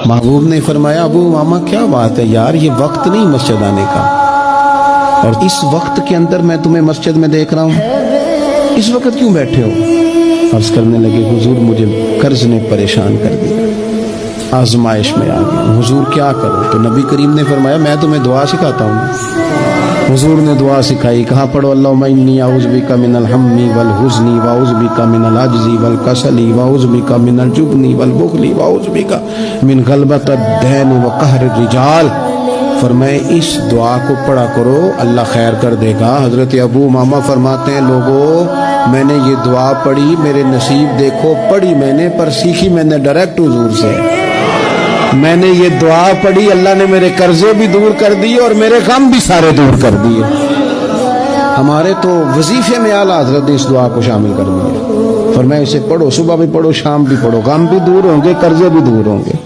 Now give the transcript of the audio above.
محبوب نے فرمایا ابو امامہ کیا بات ہے یار، یہ وقت نہیں مسجد آنے کا، اور اس وقت کے اندر میں تمہیں مسجد میں دیکھ رہا ہوں، اس وقت کیوں بیٹھے ہو؟ عرض کرنے لگے حضور مجھے قرض نے پریشان کر دیا، آزمائش میں آ گیا، حضور کیا کروں؟ تو نبی کریم نے فرمایا میں تمہیں دعا سکھاتا ہوں۔ حضور نے دعا سکھائی، کہا پڑھو اللہم انی اعوذ بک من الہم والحزن واعوذ بک من العجز والکسل واعوذ بک من الجبن والبخل واعوذ بک من غلبۃ الدین وقہر الرجال۔ فرمائے اس دعا کو پڑھا کرو، اللہ خیر کر دے گا۔ حضرت ابو امامہ فرماتے ہیں لوگوں میں نے یہ دعا پڑھی، میرے نصیب دیکھو، پڑھی میں نے پر سیکھی میں نے ڈائریکٹ حضور سے۔ میں نے یہ دعا پڑھی، اللہ نے میرے قرضے بھی دور کر دیے اور میرے غم بھی سارے دور کر دیے۔ ہمارے تو وظیفے میں اعلیٰ حضرت نے اس دعا کو شامل کر دیا، فرمایا اسے پڑھو، صبح بھی پڑھو، شام بھی پڑھو، غم بھی دور ہوں گے، قرضے بھی دور ہوں گے۔